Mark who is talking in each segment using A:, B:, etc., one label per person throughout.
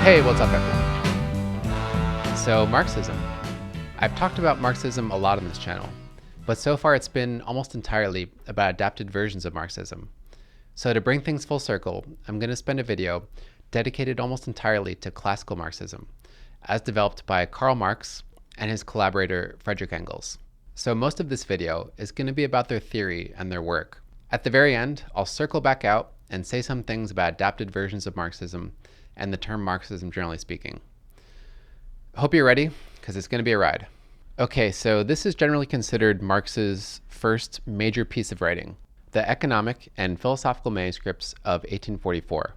A: Hey, what's up everyone? So Marxism. I've talked about Marxism a lot on this channel, but so far it's been almost entirely about adapted versions of Marxism. So to bring things full circle, I'm going to spend a video dedicated almost entirely to classical Marxism, as developed by Karl Marx and his collaborator Frederick Engels. So most of this video is going to be about their theory and their work. At the very end, I'll circle back out and say some things about adapted versions of Marxism and the term Marxism generally speaking. Hope you're ready, because it's going to be a ride. Okay, so this is generally considered Marx's first major piece of writing, the Economic and Philosophical Manuscripts of 1844,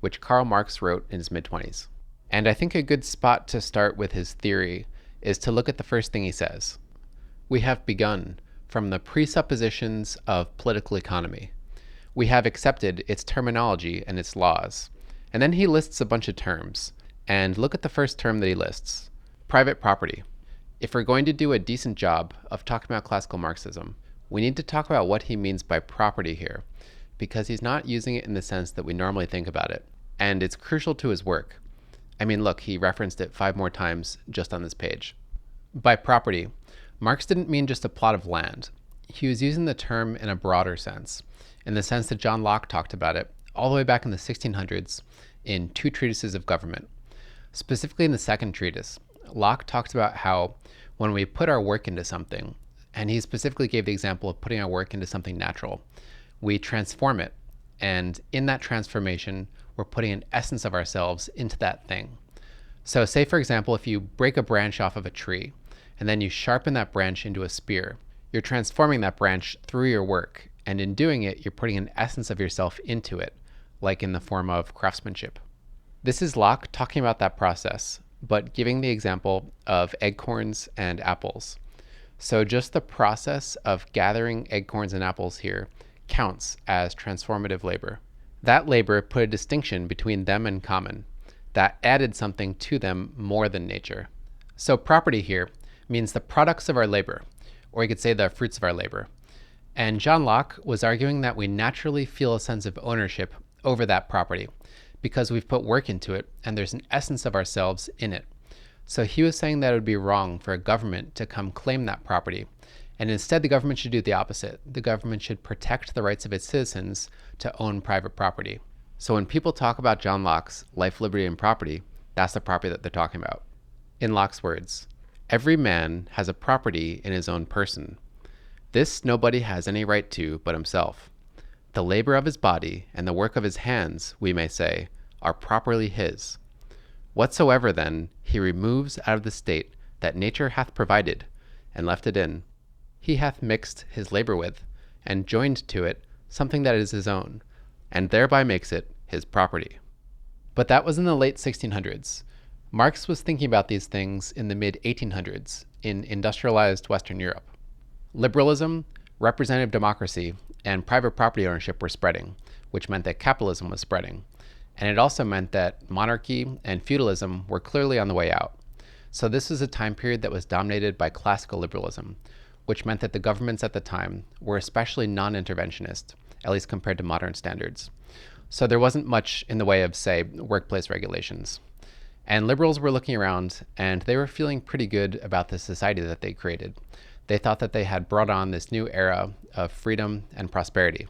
A: which Karl Marx wrote in his mid-20s. And I think a good spot to start with his theory is to look at the first thing he says. We have begun from the presuppositions of political economy. We have accepted its terminology and its laws. And then he lists a bunch of terms. And look at the first term that he lists, private property. If we're going to do a decent job of talking about classical Marxism, we need to talk about what he means by property here, because he's not using it in the sense that we normally think about it. And it's crucial to his work. I mean, look, he referenced it 5 more times just on this page. By property, Marx didn't mean just a plot of land. He was using the term in a broader sense, in the sense that John Locke talked about it all the way back in the 1600s in 2 treatises of government. Specifically in the second treatise, Locke talked about how when we put our work into something, and he specifically gave the example of putting our work into something natural, we transform it, and in that transformation, we're putting an essence of ourselves into that thing. So say, for example, if you break a branch off of a tree, and then you sharpen that branch into a spear, you're transforming that branch through your work, and in doing it, you're putting an essence of yourself into it, like in the form of craftsmanship. This is Locke talking about that process, but giving the example of acorns and apples. So just the process of gathering acorns and apples here counts as transformative labor. That labor put a distinction between them and common. That added something to them more than nature. So property here means the products of our labor, or you could say the fruits of our labor. And John Locke was arguing that we naturally feel a sense of ownership over that property because we've put work into it and there's an essence of ourselves in it. So he was saying that it would be wrong for a government to come claim that property, and instead the government should do the opposite. The government should protect the rights of its citizens to own private property. So when people talk about John Locke's life, liberty, and property, that's the property that they're talking about. In Locke's words, every man has a property in his own person. This nobody has any right to but himself. The labor of his body and the work of his hands, we may say, are properly his. Whatsoever, then, he removes out of the state that nature hath provided, and left it in, he hath mixed his labor with, and joined to it something that is his own, and thereby makes it his property. But that was in the late 1600s. Marx was thinking about these things in the mid-1800s in industrialized Western Europe. Liberalism, representative democracy, and private property ownership were spreading, which meant that capitalism was spreading. And it also meant that monarchy and feudalism were clearly on the way out. So this was a time period that was dominated by classical liberalism, which meant that the governments at the time were especially non-interventionist, at least compared to modern standards. So there wasn't much in the way of, say, workplace regulations. And liberals were looking around, and they were feeling pretty good about the society that they created. They thought that they had brought on this new era of freedom and prosperity.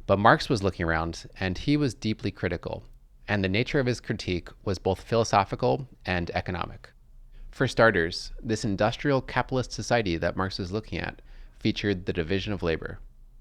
A: But Marx was looking around, and he was deeply critical, and the nature of his critique was both philosophical and economic. For starters, this industrial capitalist society that Marx was looking at featured the division of labor,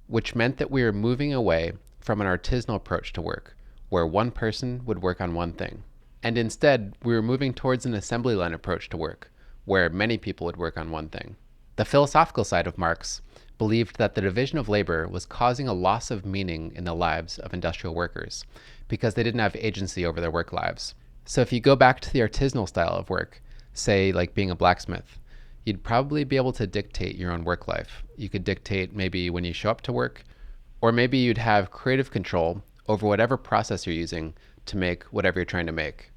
A: which meant that we were moving away from an artisanal approach to work, where one person would work on one thing. And instead, we were moving towards an assembly line approach to work, where many people would work on one thing. The philosophical side of Marx believed that the division of labor was causing a loss of meaning in the lives of industrial workers because they didn't have agency over their work lives. So if you go back to the artisanal style of work, say like being a blacksmith, you'd probably be able to dictate your own work life. You could dictate maybe when you show up to work, or maybe you'd have creative control over whatever process you're using to make whatever you're trying to make.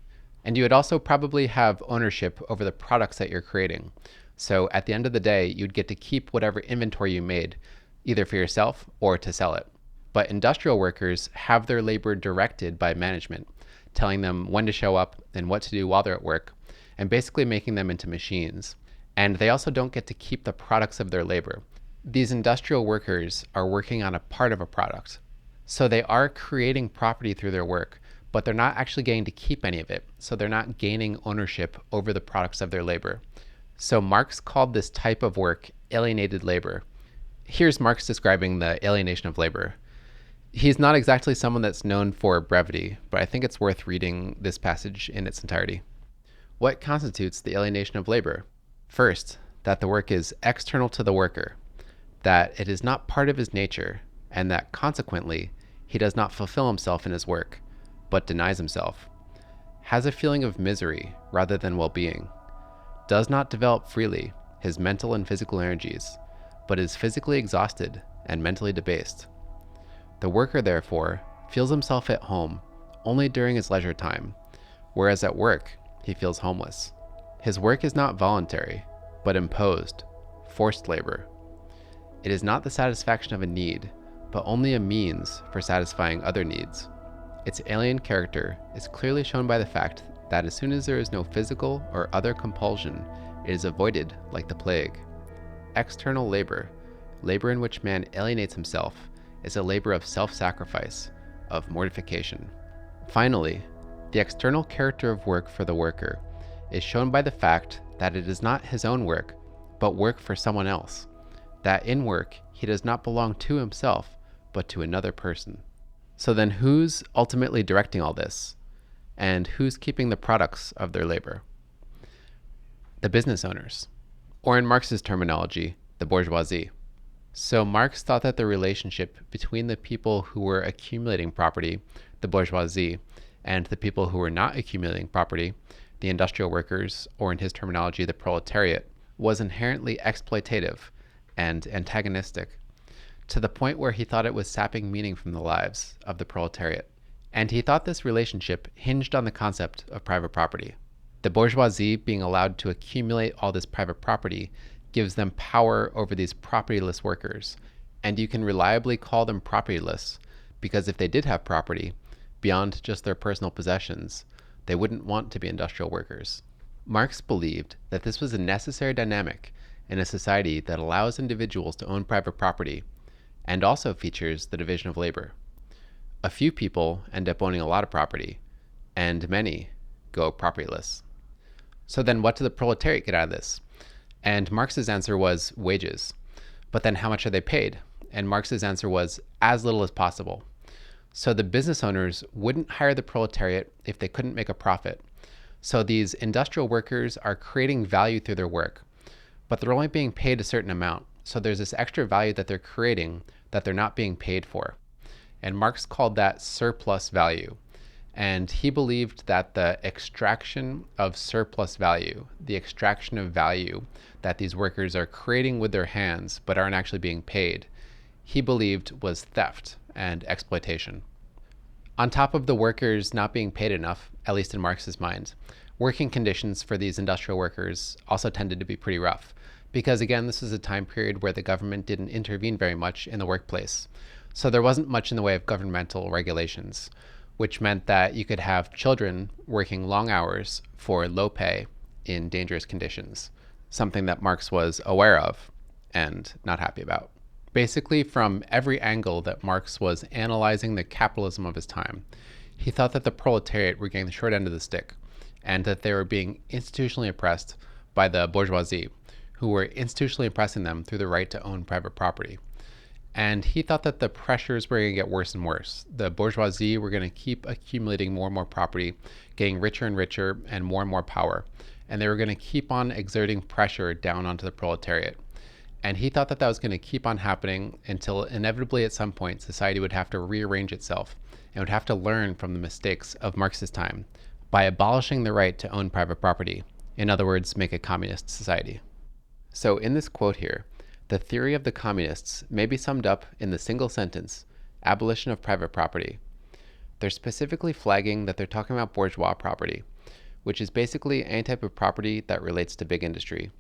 A: And you would also probably have ownership over the products that you're creating. So at the end of the day, you'd get to keep whatever inventory you made, either for yourself or to sell it. But industrial workers have their labor directed by management telling them when to show up and what to do while they're at work, and basically making them into machines. And they also don't get to keep the products of their labor. These industrial workers are working on a part of a product. So they are creating property through their work, but they're not actually getting to keep any of it. So they're not gaining ownership over the products of their labor. So Marx called this type of work alienated labor. Here's Marx describing the alienation of labor. He's not exactly someone that's known for brevity, but I think it's worth reading this passage in its entirety. What constitutes the alienation of labor? First, that the work is external to the worker, that it is not part of his nature, and that consequently, he does not fulfill himself in his work, but denies himself, has a feeling of misery rather than well-being, does not develop freely his mental and physical energies, but is physically exhausted and mentally debased. The worker, therefore, feels himself at home only during his leisure time, whereas at work, he feels homeless. His work is not voluntary, but imposed, forced labor. It is not the satisfaction of a need, but only a means for satisfying other needs. Its alien character is clearly shown by the fact that as soon as there is no physical or other compulsion, it is avoided like the plague. External labor, labor in which man alienates himself, is a labor of self-sacrifice, of mortification. Finally, the external character of work for the worker is shown by the fact that it is not his own work, but work for someone else, that in work he does not belong to himself, but to another person. So then who's ultimately directing all this? And who's keeping the products of their labor? The business owners, or in Marx's terminology, the bourgeoisie. So Marx thought that the relationship between the people who were accumulating property, the bourgeoisie, and the people who were not accumulating property, the industrial workers, or in his terminology, the proletariat, was inherently exploitative and antagonistic, to the point where he thought it was sapping meaning from the lives of the proletariat. And he thought this relationship hinged on the concept of private property. The bourgeoisie being allowed to accumulate all this private property gives them power over these propertyless workers, and you can reliably call them propertyless, because if they did have property, beyond just their personal possessions, they wouldn't want to be industrial workers. Marx believed that this was a necessary dynamic in a society that allows individuals to own private property, and also features the division of labor. A few people end up owning a lot of property, and many go propertyless. So then what did the proletariat get out of this? And Marx's answer was wages. But then how much are they paid? And Marx's answer was as little as possible. So the business owners wouldn't hire the proletariat if they couldn't make a profit. So these industrial workers are creating value through their work, but they're only being paid a certain amount. So there's this extra value that they're creating that they're not being paid for. And Marx called that surplus value. And he believed that the extraction of surplus value, the extraction of value that these workers are creating with their hands but aren't actually being paid, he believed was theft and exploitation. On top of the workers not being paid enough, at least in Marx's mind, working conditions for these industrial workers also tended to be pretty rough. Because again, this is a time period where the government didn't intervene very much in the workplace. So there wasn't much in the way of governmental regulations, which meant that you could have children working long hours for low pay in dangerous conditions, something that Marx was aware of and not happy about. Basically, from every angle that Marx was analyzing the capitalism of his time, he thought that the proletariat were getting the short end of the stick, and that they were being institutionally oppressed by the bourgeoisie, who were institutionally oppressing them through the right to own private property. And he thought that the pressures were going to get worse and worse. The bourgeoisie were going to keep accumulating more and more property, getting richer and richer and more power. And they were going to keep on exerting pressure down onto the proletariat. And he thought that that was going to keep on happening until inevitably at some point society would have to rearrange itself and would have to learn from the mistakes of Marx's time by abolishing the right to own private property. In other words, make a communist society. So in this quote here, the theory of the communists may be summed up in the single sentence, abolition of private property. They're specifically flagging that they're talking about bourgeois property, which is basically any type of property that relates to big industry,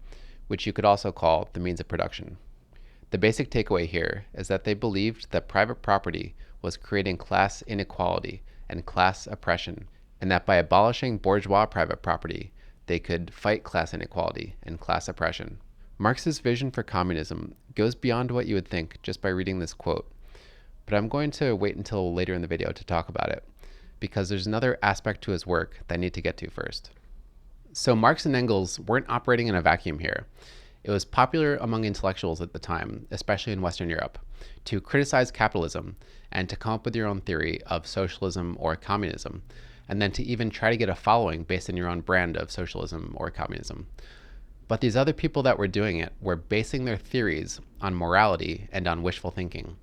A: which you could also call the means of production. The basic takeaway here is that they believed that private property was creating class inequality and class oppression, and that by abolishing bourgeois private property, they could fight class inequality and class oppression. Marx's vision for communism goes beyond what you would think just by reading this quote, but I'm going to wait until later in the video to talk about it, because there's another aspect to his work that I need to get to first. So Marx and Engels weren't operating in a vacuum here. It was popular among intellectuals at the time, especially in Western Europe, to criticize capitalism and to come up with your own theory of socialism or communism, and then to even try to get a following based on your own brand of socialism or communism. But these other people that were doing it were basing their theories on morality and on wishful thinking.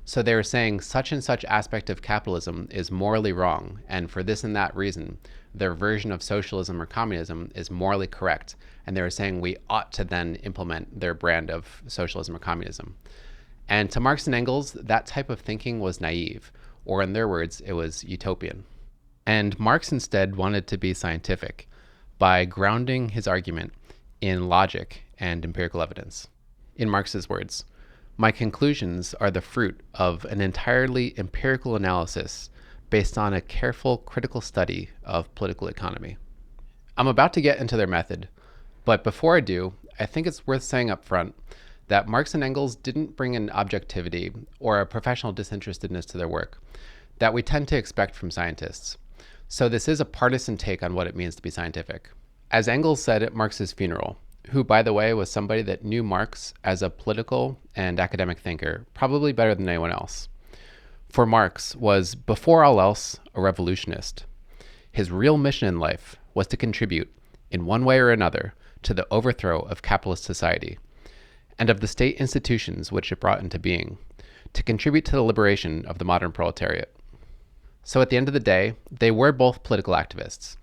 A: So they were saying such and such aspect of capitalism is morally wrong, and for this and that reason, their version of socialism or communism is morally correct, and they were saying we ought to then implement their brand of socialism or communism. And to Marx and Engels, that type of thinking was naive, or in their words, it was utopian. And Marx instead wanted to be scientific by grounding his argument in logic and empirical evidence. In Marx's words, "My conclusions are the fruit of an entirely empirical analysis based on a careful critical study of political economy." I'm about to get into their method, but before I do, I think it's worth saying up front that Marx and Engels didn't bring an objectivity or a professional disinterestedness to their work that we tend to expect from scientists. So this is a partisan take on what it means to be scientific. As Engels said at Marx's funeral, who, by the way, was somebody that knew Marx as a political and academic thinker, probably better than anyone else. For Marx was, before all else, a revolutionist. His real mission in life was to contribute, in one way or another, to the overthrow of capitalist society, and of the state institutions which it brought into being, to contribute to the liberation of the modern proletariat. So at the end of the day, they were both political activists.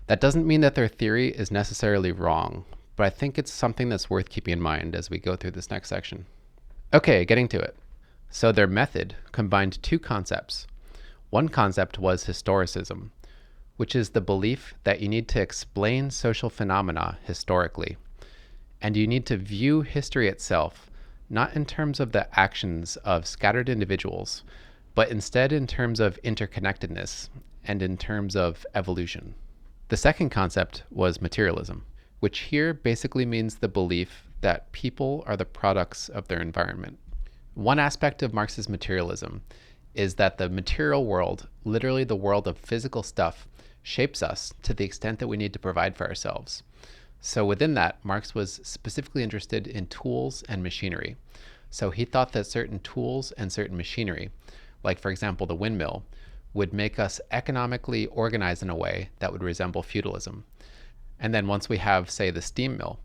A: That doesn't mean that their theory is necessarily wrong, but I think it's something that's worth keeping in mind as we go through this next section. Okay, getting to it. So their method combined two concepts. One concept was historicism, which is the belief that you need to explain social phenomena historically, and you need to view history itself not in terms of the actions of scattered individuals, but instead in terms of interconnectedness and in terms of evolution. The second concept was materialism, which here basically means the belief that people are the products of their environment. One aspect of Marx's materialism is that the material world, literally the world of physical stuff, shapes us to the extent that we need to provide for ourselves. So within that, Marx was specifically interested in tools and machinery. So he thought that certain tools and certain machinery, like for example the windmill, would make us economically organized in a way that would resemble feudalism. And then once we have, say, the steam mill,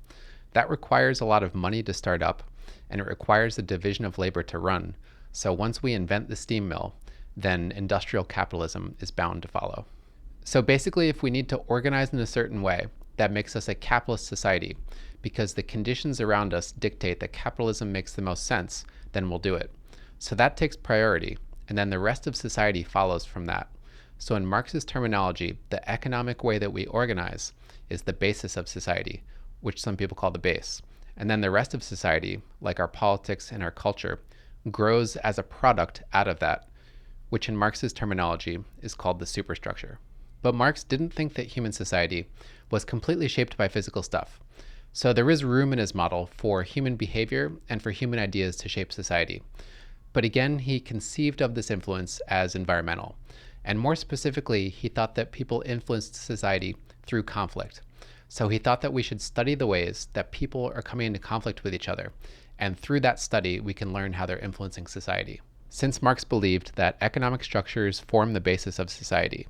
A: that requires a lot of money to start up, and it requires a division of labor to run. So once we invent the steam mill, then industrial capitalism is bound to follow. So basically, if we need to organize in a certain way, that makes us a capitalist society, because the conditions around us dictate that capitalism makes the most sense, then we'll do it. So that takes priority, and then the rest of society follows from that. So in Marx's terminology, the economic way that we organize is the basis of society, which some people call the base. And then the rest of society, like our politics and our culture, grows as a product out of that, which in Marx's terminology is called the superstructure. But Marx didn't think that human society was completely shaped by physical stuff. So there is room in his model for human behavior and for human ideas to shape society. But again, he conceived of this influence as environmental. And more specifically, he thought that people influenced society through conflict. So he thought that we should study the ways that people are coming into conflict with each other. And through that study, we can learn how they're influencing society. Since Marx believed that economic structures form the basis of society,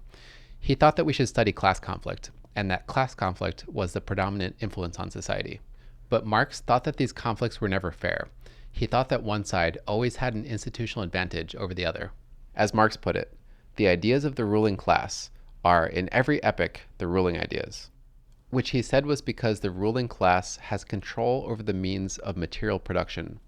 A: he thought that we should study class conflict, and that class conflict was the predominant influence on society. But Marx thought that these conflicts were never fair. He thought that one side always had an institutional advantage over the other. As Marx put it, the ideas of the ruling class are, in every epoch, the ruling ideas, which he said was because the ruling class has control over the means of material production,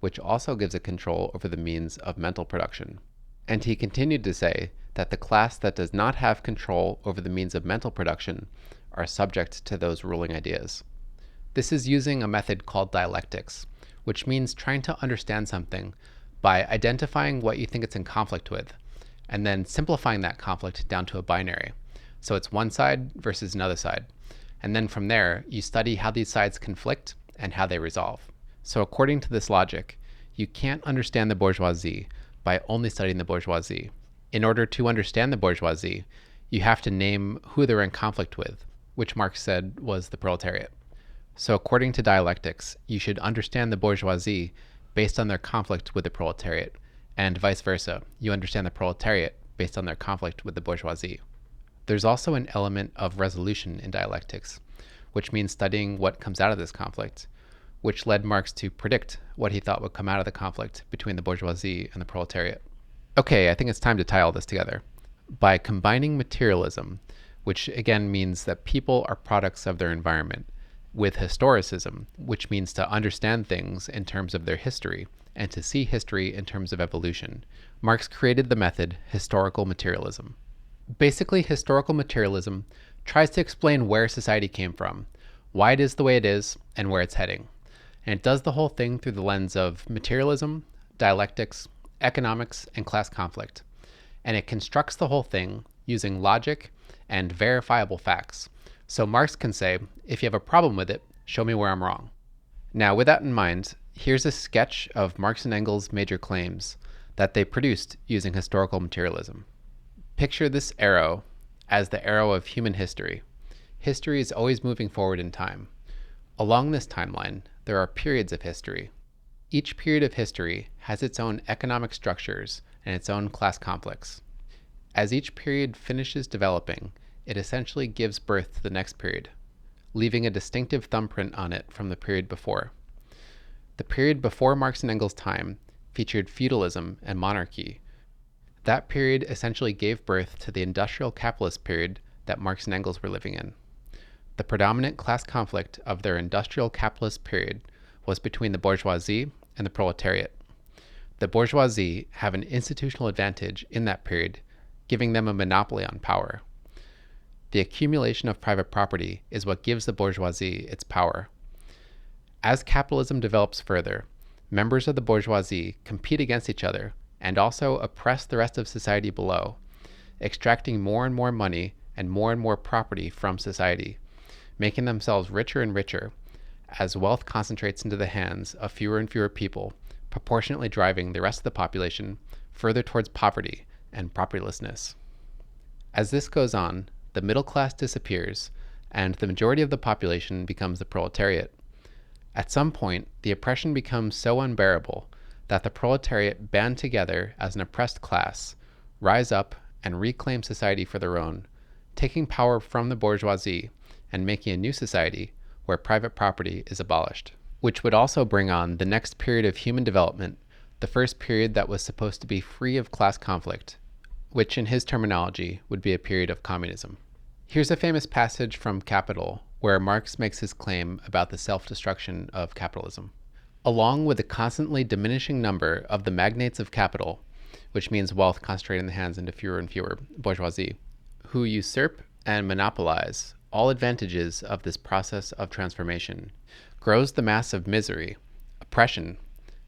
A: which also gives it control over the means of mental production. And he continued to say that the class that does not have control over the means of mental production are subject to those ruling ideas. This is using a method called dialectics, which means trying to understand something by identifying what you think it's in conflict with, and then simplifying that conflict down to a binary. So it's one side versus another side. And then from there, you study how these sides conflict and how they resolve. So according to this logic, you can't understand the bourgeoisie by only studying the bourgeoisie. In order to understand the bourgeoisie, you have to name who they're in conflict with, which Marx said was the proletariat. So according to dialectics, you should understand the bourgeoisie based on their conflict with the proletariat, and vice versa. You understand the proletariat based on their conflict with the bourgeoisie. There's also an element of resolution in dialectics, which means studying what comes out of this conflict, which led Marx to predict what he thought would come out of the conflict between the bourgeoisie and the proletariat. Okay, I think it's time to tie all this together. By combining materialism, which again means that people are products of their environment, with historicism, which means to understand things in terms of their history and to see history in terms of evolution, Marx created the method historical materialism. Basically, historical materialism tries to explain where society came from, why it is the way it is, and where it's heading. And it does the whole thing through the lens of materialism, dialectics, economics, and class conflict. And it constructs the whole thing using logic and verifiable facts. So Marx can say, if you have a problem with it, show me where I'm wrong. Now, with that in mind, here's a sketch of Marx and Engels' major claims that they produced using historical materialism. Picture this arrow as the arrow of human history. History is always moving forward in time. Along this timeline, there are periods of history. Each period of history has its own economic structures and its own class conflicts. As each period finishes developing, it essentially gives birth to the next period, leaving a distinctive thumbprint on it from the period before. The period before Marx and Engels' time featured feudalism and monarchy. That period essentially gave birth to the industrial capitalist period that Marx and Engels were living in. The predominant class conflict of their industrial capitalist period was between the bourgeoisie and the proletariat. The bourgeoisie have an institutional advantage in that period, giving them a monopoly on power. The accumulation of private property is what gives the bourgeoisie its power. As capitalism develops further, members of the bourgeoisie compete against each other and also oppress the rest of society below, extracting more and more money and more property from society, making themselves richer and richer as wealth concentrates into the hands of fewer and fewer people, proportionately driving the rest of the population further towards poverty and propertylessness. As this goes on, the middle class disappears and the majority of the population becomes the proletariat. At some point, the oppression becomes so unbearable that the proletariat band together as an oppressed class, rise up and reclaim society for their own, taking power from the bourgeoisie and making a new society where private property is abolished, which would also bring on the next period of human development, the first period that was supposed to be free of class conflict, which in his terminology would be a period of communism. Here's a famous passage from Capital where Marx makes his claim about the self-destruction of capitalism. Along with the constantly diminishing number of the magnates of capital, which means wealth concentrated in the hands into fewer and fewer bourgeoisie, who usurp and monopolize all advantages of this process of transformation, grows the mass of misery, oppression,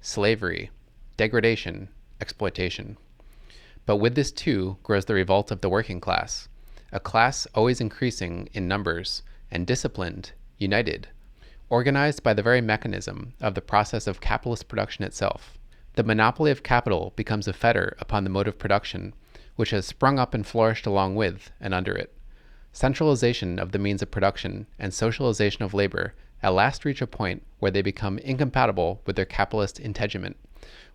A: slavery, degradation, exploitation. But with this too grows the revolt of the working class, a class always increasing in numbers and disciplined, united, organized by the very mechanism of the process of capitalist production itself. The monopoly of capital becomes a fetter upon the mode of production, which has sprung up and flourished along with and under it. Centralization of the means of production and socialization of labor at last reach a point where they become incompatible with their capitalist integument,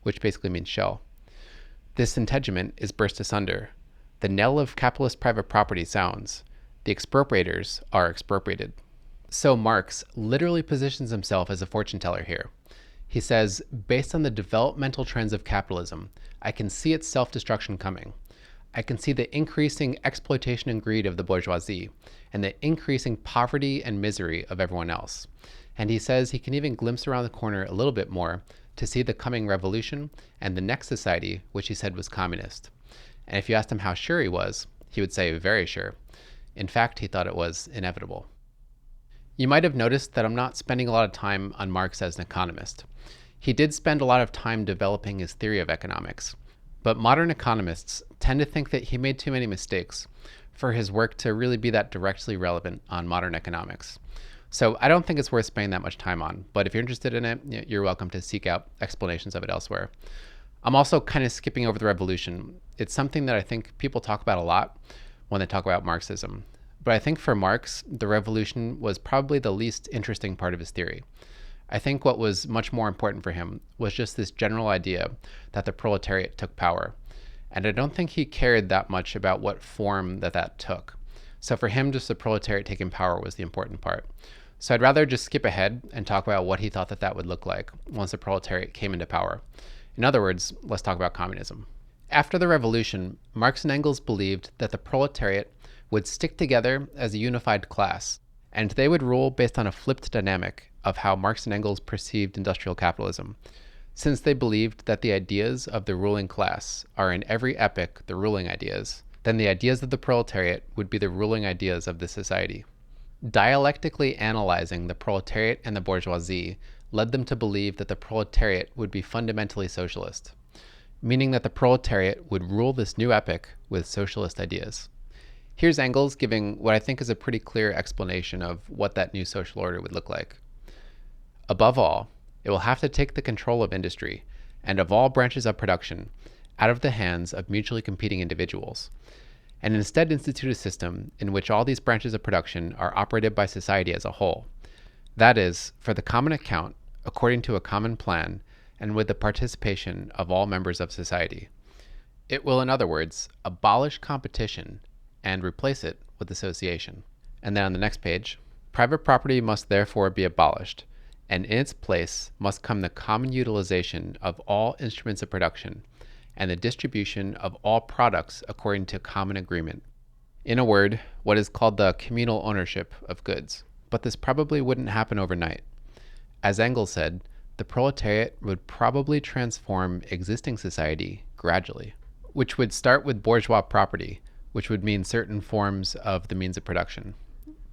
A: which basically means shell. This integument is burst asunder. The knell of capitalist private property sounds. The expropriators are expropriated. So Marx literally positions himself as a fortune teller here. He says, based on the developmental trends of capitalism, I can see its self-destruction coming. I can see the increasing exploitation and greed of the bourgeoisie and the increasing poverty and misery of everyone else. And he says he can even glimpse around the corner a little bit more to see the coming revolution and the next society, which he said was communist. And if you asked him how sure he was, he would say very sure. In fact, he thought it was inevitable. You might have noticed that I'm not spending a lot of time on Marx as an economist. He did spend a lot of time developing his theory of economics, but modern economists tend to think that he made too many mistakes for his work to really be that directly relevant on modern economics. So I don't think it's worth spending that much time on, but if you're interested in it, you're welcome to seek out explanations of it elsewhere. I'm also kind of skipping over the revolution. It's something that I think people talk about a lot when they talk about Marxism. But I think for Marx, the revolution was probably the least interesting part of his theory. I think what was much more important for him was just this general idea that the proletariat took power. And I don't think he cared that much about what form that took. So for him, just the proletariat taking power was the important part. So I'd rather just skip ahead and talk about what he thought that would look like once the proletariat came into power. In other words, let's talk about communism. After the revolution, Marx and Engels believed that the proletariat would stick together as a unified class, and they would rule based on a flipped dynamic of how Marx and Engels perceived industrial capitalism, since they believed that the ideas of the ruling class are in every epoch the ruling ideas, then the ideas of the proletariat would be the ruling ideas of the society. Dialectically analyzing the proletariat and the bourgeoisie led them to believe that the proletariat would be fundamentally socialist, meaning that the proletariat would rule this new epoch with socialist ideas. Here's Engels giving what I think is a pretty clear explanation of what that new social order would look like. Above all, it will have to take the control of industry and of all branches of production out of the hands of mutually competing individuals, and instead institute a system in which all these branches of production are operated by society as a whole. That is, for the common account, according to a common plan, and with the participation of all members of society. It will, in other words, abolish competition and replace it with association. And then on the next page, private property must therefore be abolished, and in its place must come the common utilization of all instruments of production, and the distribution of all products according to common agreement. In a word, what is called the communal ownership of goods. But this probably wouldn't happen overnight. As Engels said, the proletariat would probably transform existing society gradually, which would start with bourgeois property, which would mean certain forms of the means of production.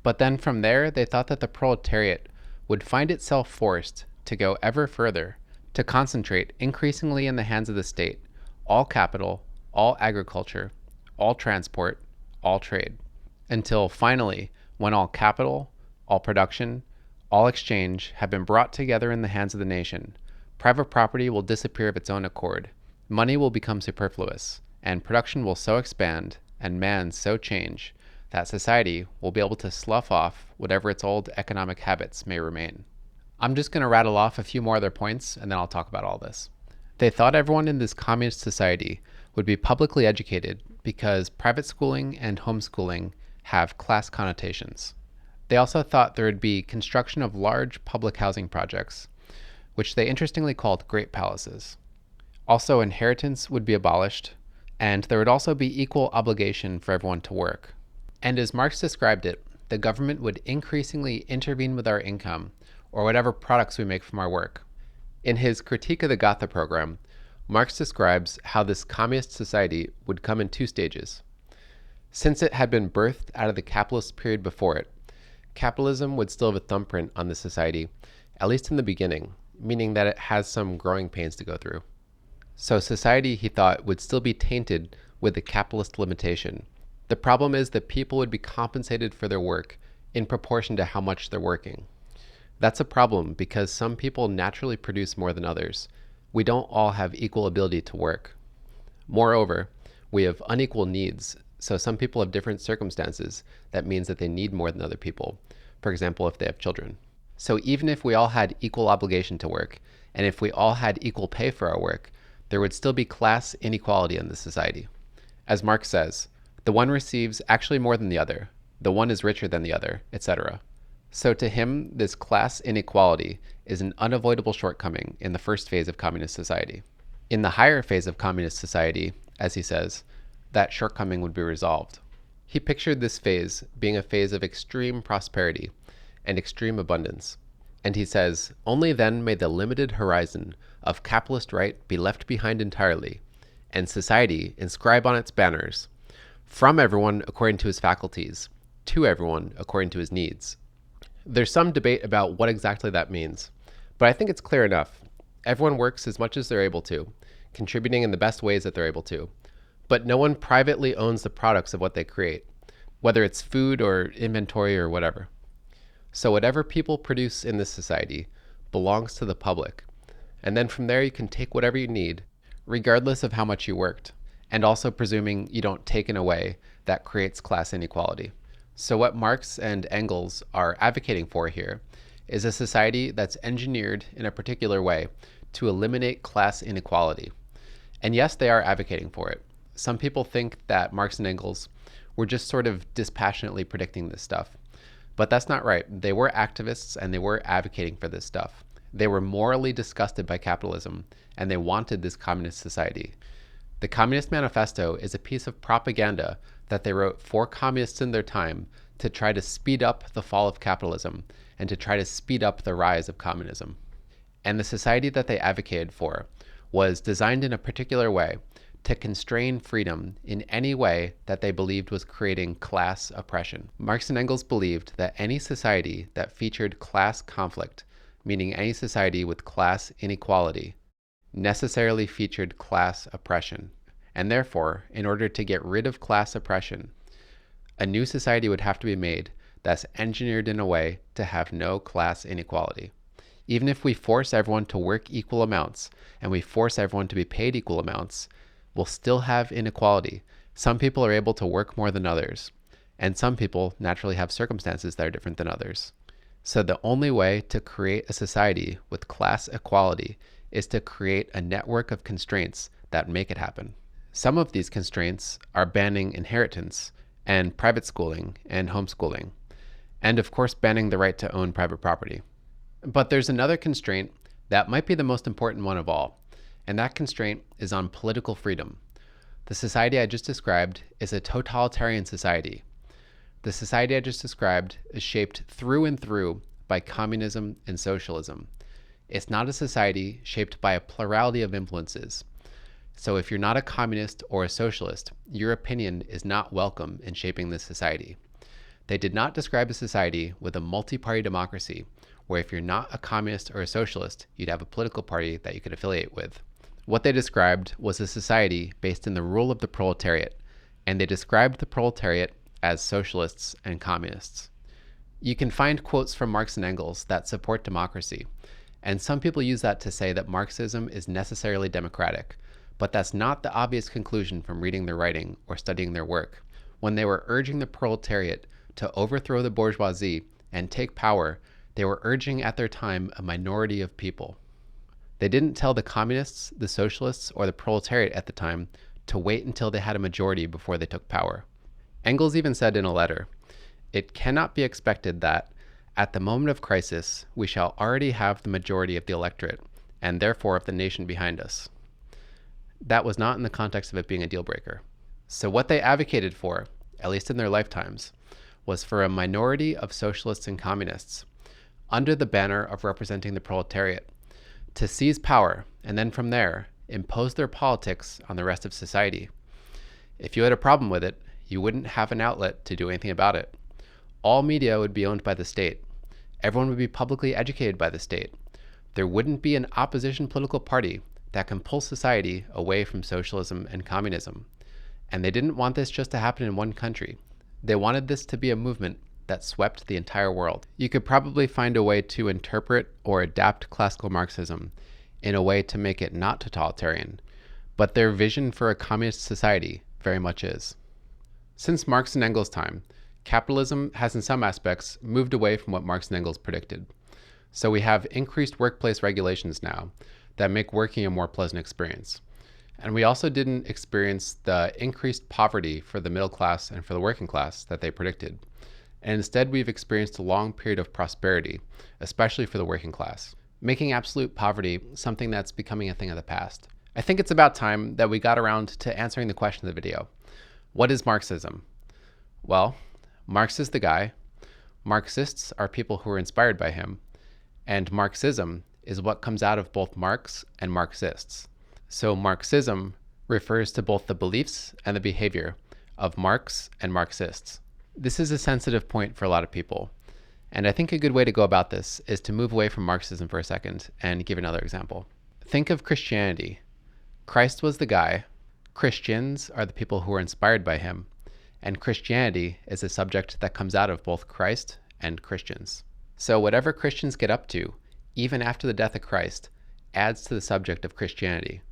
A: But then from there, they thought that the proletariat would find itself forced to go ever further, to concentrate increasingly in the hands of the state all capital, all agriculture, all transport, all trade, until finally, when all capital, all production, all exchange have been brought together in the hands of the nation, private property will disappear of its own accord, money will become superfluous, and production will so expand, and man so change, that society will be able to slough off whatever its old economic habits may remain. I'm just going to rattle off a few more other points, and then I'll talk about all this. They thought everyone in this communist society would be publicly educated because private schooling and homeschooling have class connotations. They also thought there would be construction of large public housing projects, which they interestingly called great palaces. Also, inheritance would be abolished, and there would also be equal obligation for everyone to work. And as Marx described it, the government would increasingly intervene with our income, or whatever products we make from our work. In his Critique of the Gotha program, Marx describes how this communist society would come in two stages. Since it had been birthed out of the capitalist period before it, capitalism would still have a thumbprint on the society, at least in the beginning, meaning that it has some growing pains to go through. So society, he thought, would still be tainted with the capitalist limitation. The problem is that people would be compensated for their work in proportion to how much they're working. That's a problem because some people naturally produce more than others. We don't all have equal ability to work. Moreover, we have unequal needs, so some people have different circumstances. That means that they need more than other people, for example, if they have children. So even if we all had equal obligation to work, and if we all had equal pay for our work, there would still be class inequality in the society. As Marx says, the one receives actually more than the other, the one is richer than the other, etc. So to him, this class inequality is an unavoidable shortcoming in the first phase of communist society. In the higher phase of communist society, as he says, that shortcoming would be resolved. He pictured this phase being a phase of extreme prosperity and extreme abundance. And he says, only then may the limited horizon of capitalist right be left behind entirely, and society inscribe on its banners, from everyone according to his faculties, to everyone according to his needs. There's some debate about what exactly that means, but I think it's clear enough. Everyone works as much as they're able to, contributing in the best ways that they're able to. but no one privately owns the products of what they create, whether it's food or inventory or whatever. So whatever people produce in this society belongs to the public. And then from there you can take whatever you need, regardless of how much you worked, and also presuming you don't take in a way that creates class inequality. So what Marx and Engels are advocating for here is a society that's engineered in a particular way to eliminate class inequality. And yes, they are advocating for it. Some people think that Marx and Engels were just sort of dispassionately predicting this stuff. But that's not right. They were activists and they were advocating for this stuff. They were morally disgusted by capitalism and they wanted this communist society. The Communist Manifesto is a piece of propaganda that they wrote for communists in their time to try to speed up the fall of capitalism and to try to speed up the rise of communism. And the society that they advocated for was designed in a particular way to constrain freedom in any way that they believed was creating class oppression. Marx and Engels believed that any society that featured class conflict, meaning any society with class inequality, necessarily featured class oppression. And therefore, in order to get rid of class oppression, a new society would have to be made that's engineered in a way to have no class inequality. Even if we force everyone to work equal amounts and we force everyone to be paid equal amounts, we'll still have inequality. Some people are able to work more than others, and some people naturally have circumstances that are different than others. So the only way to create a society with class equality is to create a network of constraints that make it happen. Some of these constraints are banning inheritance and private schooling and homeschooling, and of course banning the right to own private property. But there's another constraint that might be the most important one of all, and that constraint is on political freedom. The society I just described is a totalitarian society. The society I just described is shaped through and through by communism and socialism. It's not a society shaped by a plurality of influences. So if you're not a communist or a socialist, your opinion is not welcome in shaping this society. They did not describe a society with a multi-party democracy, where if you're not a communist or a socialist, you'd have a political party that you could affiliate with. What they described was a society based in the rule of the proletariat, and they described the proletariat as socialists and communists. You can find quotes from Marx and Engels that support democracy, and some people use that to say that Marxism is necessarily democratic, but that's not the obvious conclusion from reading their writing or studying their work. When they were urging the proletariat to overthrow the bourgeoisie and take power, they were urging at their time a minority of people. They didn't tell the communists, the socialists, or the proletariat at the time to wait until they had a majority before they took power. Engels even said in a letter, "It cannot be expected that, at the moment of crisis, we shall already have the majority of the electorate, and therefore of the nation behind us." That was not in the context of it being a deal breaker. So what they advocated for, at least in their lifetimes, was for a minority of socialists and communists, under the banner of representing the proletariat, to seize power and then from there impose their politics on the rest of society. If you had a problem with it, you wouldn't have an outlet to do anything about it. All media would be owned by the state. Everyone would be publicly educated by the state. There wouldn't be an opposition political party that can pull society away from socialism and communism. And they didn't want this just to happen in one country. They wanted this to be a movement that swept the entire world. You could probably find a way to interpret or adapt classical Marxism in a way to make it not totalitarian, but their vision for a communist society very much is. Since Marx and Engels' time, capitalism has in some aspects moved away from what Marx and Engels predicted. So we have increased workplace regulations now that make working a more pleasant experience. And we also didn't experience the increased poverty for the middle class and for the working class that they predicted. And instead, we've experienced a long period of prosperity, especially for the working class, making absolute poverty something that's becoming a thing of the past. I think it's about time that we got around to answering the question of the video. What is Marxism? Well, Marx is the guy, Marxists are people who are inspired by him, and Marxism is what comes out of both Marx and Marxists. So Marxism refers to both the beliefs and the behavior of Marx and Marxists. This is a sensitive point for a lot of people, and I think a good way to go about this is to move away from Marxism for a second and give another example. Think of Christianity. Christ was the guy, Christians are the people who are inspired by him, and Christianity is a subject that comes out of both Christ and Christians. So whatever Christians get up to, even after the death of Christ, adds to the subject of Christianity.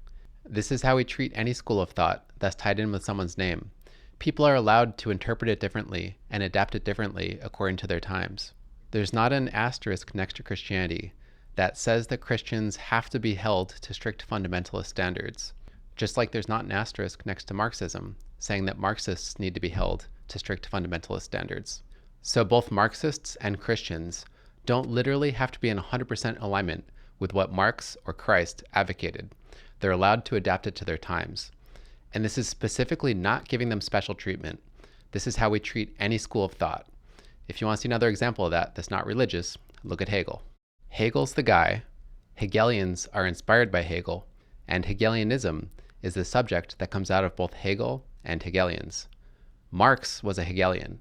A: This is how we treat any school of thought that's tied in with someone's name. People are allowed to interpret it differently and adapt it differently according to their times. There's not an asterisk next to Christianity that says that Christians have to be held to strict fundamentalist standards, just like there's not an asterisk next to Marxism saying that Marxists need to be held to strict fundamentalist standards. So both Marxists and Christians don't literally have to be in 100% alignment with what Marx or Christ advocated. They're allowed to adapt it to their times. And this is specifically not giving them special treatment. This is how we treat any school of thought. If you want to see another example of that that's not religious, look at Hegel. Hegel's the guy, Hegelians are inspired by Hegel, and Hegelianism is the subject that comes out of both Hegel and Hegelians. Marx was a Hegelian.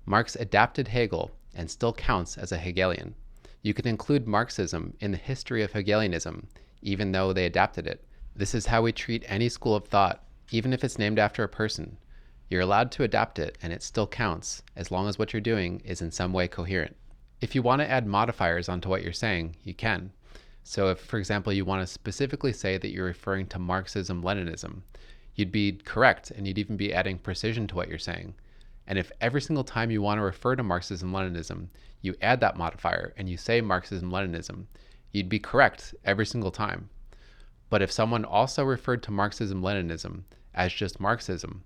A: Marx adapted Hegel and still counts as a Hegelian. You can include Marxism in the history of Hegelianism, even though they adapted it. This is how we treat any school of thought, even if it's named after a person. You're allowed to adapt it and it still counts, as long as what you're doing is in some way coherent. If you want to add modifiers onto what you're saying, you can. So if, for example, you want to specifically say that you're referring to Marxism-Leninism, you'd be correct and you'd even be adding precision to what you're saying. And if every single time you want to refer to Marxism-Leninism, you add that modifier and you say Marxism-Leninism, you'd be correct every single time. But if someone also referred to Marxism-Leninism as just Marxism,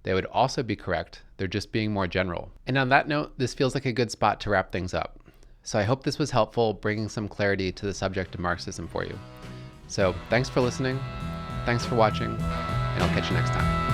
A: they would also be correct. They're just being more general. And on that note, this feels like a good spot to wrap things up. So I hope this was helpful, bringing some clarity to the subject of Marxism for you. So thanks for listening, thanks for watching, and I'll catch you next time.